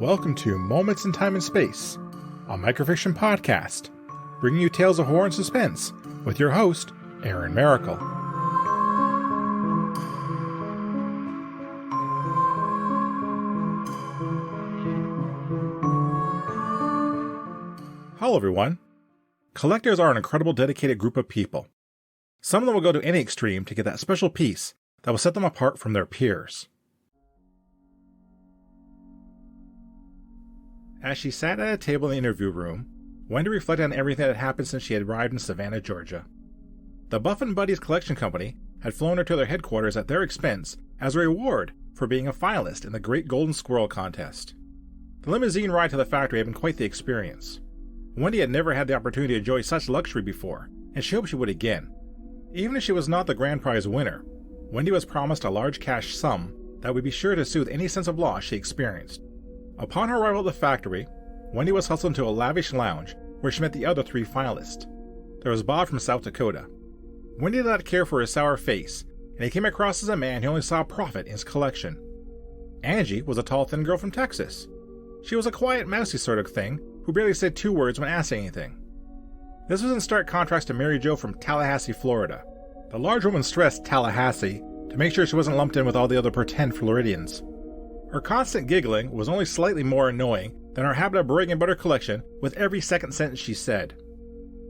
Welcome to Moments in Time and Space, a microfiction podcast, bringing you tales of horror and suspense with your host, Aaron Maracle. Hello everyone. Collectors are an incredible dedicated group of people. Some of them will go to any extreme to get that special piece that will set them apart from their peers. As she sat at a table in the interview room, Wendy reflected on everything that had happened since she had arrived in Savannah, Georgia. The Buff and Buddies Collection Company had flown her to their headquarters at their expense as a reward for being a finalist in the Great Golden Squirrel Contest. The limousine ride to the factory had been quite the experience. Wendy had never had the opportunity to enjoy such luxury before, and she hoped she would again. Even if she was not the grand prize winner, Wendy was promised a large cash sum that would be sure to soothe any sense of loss she experienced. Upon her arrival at the factory, Wendy was hustled into a lavish lounge where she met the other three finalists. There was Bob from South Dakota. Wendy did not care for his sour face, and he came across as a man who only saw profit in his collection. Angie was a tall, thin girl from Texas. She was a quiet, mousy sort of thing who barely said two words when asked anything. This was in stark contrast to Mary Jo from Tallahassee, Florida. The large woman stressed Tallahassee to make sure she wasn't lumped in with all the other pretend Floridians. Her constant giggling was only slightly more annoying than her habit of bragging about her collection with every second sentence she said.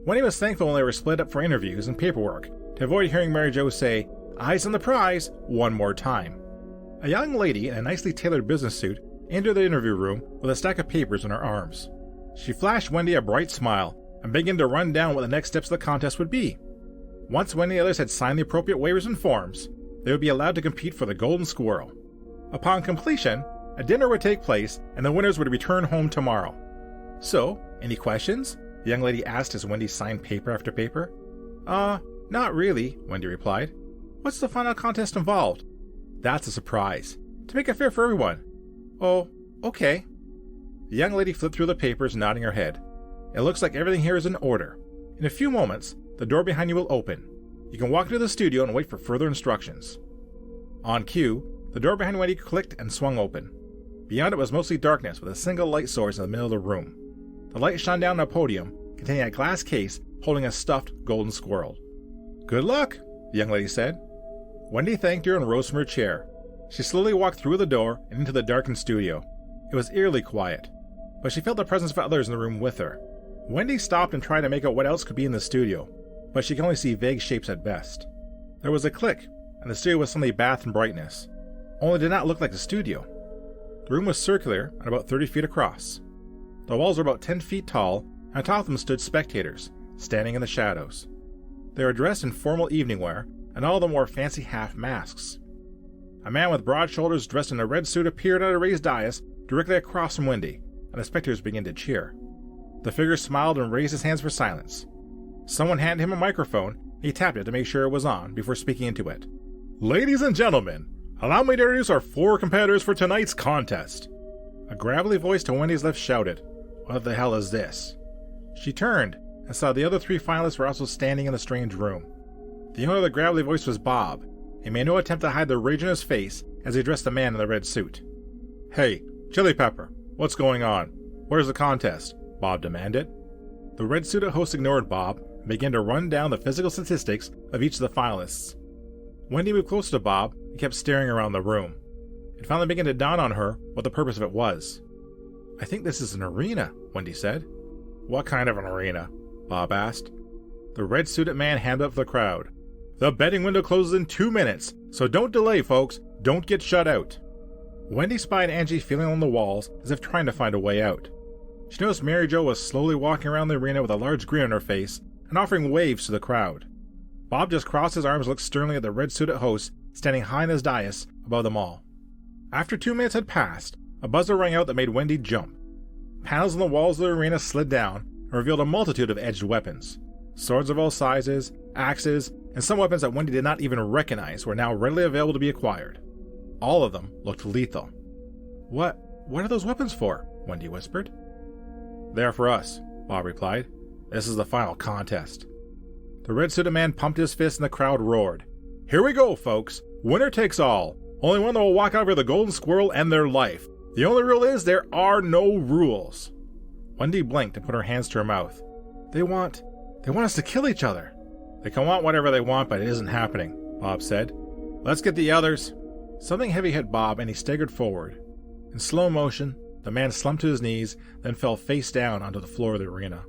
Wendy was thankful when they were split up for interviews and paperwork to avoid hearing Mary Jo say, "Eyes on the prize," one more time. A young lady in a nicely tailored business suit entered the interview room with a stack of papers in her arms. She flashed Wendy a bright smile and began to run down what the next steps of the contest would be. Once Wendy and the others had signed the appropriate waivers and forms, they would be allowed to compete for the Golden Squirrel. Upon completion, a dinner would take place and the winners would return home tomorrow. "So, any questions?" the young lady asked as Wendy signed paper after paper. Not really," Wendy replied. "What's the final contest involved?" "That's a surprise. To make it fair for everyone." "Oh, okay." The young lady flipped through the papers, nodding her head. "It looks like everything here is in order. In a few moments, the door behind you will open. You can walk into the studio and wait for further instructions." On cue, the door behind Wendy clicked and swung open. Beyond it was mostly darkness with a single light source in the middle of the room. The light shone down on a podium containing a glass case holding a stuffed golden squirrel. "Good luck," the young lady said. Wendy thanked her and rose from her chair. She slowly walked through the door and into the darkened studio. It was eerily quiet, but she felt the presence of others in the room with her. Wendy stopped and tried to make out what else could be in the studio, but she could only see vague shapes at best. There was a click, and the studio was suddenly bathed in brightness. Only it did not look like a studio. The room was circular and about 30 feet across. The walls were about 10 feet tall, and atop of them stood spectators, standing in the shadows. They were dressed in formal evening wear, and all of them wore fancy half masks. A man with broad shoulders dressed in a red suit appeared at a raised dais directly across from Wendy, and the spectators began to cheer. The figure smiled and raised his hands for silence. Someone handed him a microphone, and he tapped it to make sure it was on before speaking into it. "Ladies and gentlemen, allow me to introduce our 4 competitors for tonight's contest." A gravelly voice to Wendy's left shouted, "What the hell is this?" She turned and saw the other 3 finalists were also standing in the strange room. The owner of the gravelly voice was Bob. He made no attempt to hide the rage in his face as he addressed the man in the red suit. "Hey, Chili Pepper, what's going on? Where's the contest?" Bob demanded. The red-suited host ignored Bob and began to run down the physical statistics of each of the finalists. Wendy moved closer to Bob and kept staring around the room. It finally began to dawn on her what the purpose of it was. "I think this is an arena," Wendy said. "What kind of an arena?" Bob asked. The red-suited man handed up to the crowd. "The betting window closes in 2 minutes, so don't delay, folks. Don't get shut out." Wendy spied Angie feeling on the walls as if trying to find a way out. She noticed Mary Jo was slowly walking around the arena with a large grin on her face and offering waves to the crowd. Bob just crossed his arms and looked sternly at the red-suited host standing high on his dais above them all. After 2 minutes had passed, a buzzer rang out that made Wendy jump. Panels on the walls of the arena slid down and revealed a multitude of edged weapons. Swords of all sizes, axes, and some weapons that Wendy did not even recognize were now readily available to be acquired. All of them looked lethal. What are those weapons for?" Wendy whispered. "They are for us," Bob replied. "This is the final contest." The red-suited man pumped his fist and the crowd roared. "Here we go, folks. Winner takes all. Only one that will walk out with the golden squirrel and their life. The only rule is there are no rules. Wendy blinked and put her hands to her mouth. They want us to kill each other. They can want whatever they want, but it isn't happening, Bob said. Let's get the others. Something heavy hit Bob and he staggered forward. In slow motion, the man slumped to his knees, then fell face down onto the floor of the arena.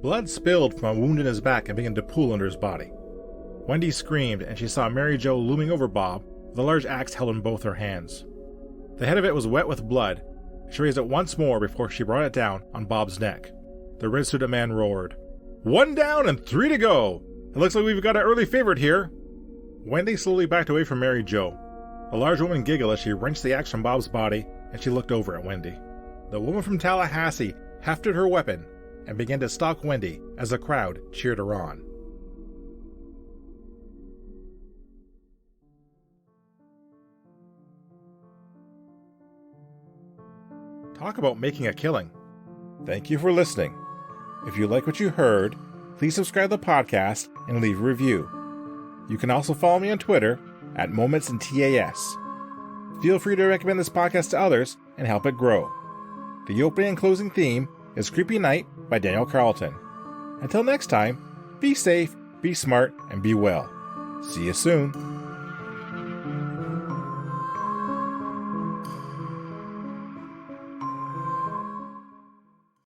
Blood spilled from a wound in his back and began to pool under his body. Wendy screamed, and she saw Mary Jo looming over Bob with a large axe held in both her hands. The head of it was wet with blood. She raised it once more before she brought it down on Bob's neck. The red-suited man roared, "1 down and 3 to go! It looks like we've got an early favorite here!" Wendy slowly backed away from Mary Jo. The large woman giggled as she wrenched the axe from Bob's body, and she looked over at Wendy. The woman from Tallahassee hefted her weapon and began to stalk Wendy as the crowd cheered her on. Talk about making a killing. Thank you for listening. If you like what you heard, please subscribe to the podcast and leave a review. You can also follow me on Twitter at MomentsInTAS. Feel free to recommend this podcast to others and help it grow. The opening and closing theme is Creepy Night by Daniel Carlton. Until next time, be safe, be smart, and be well. See you soon.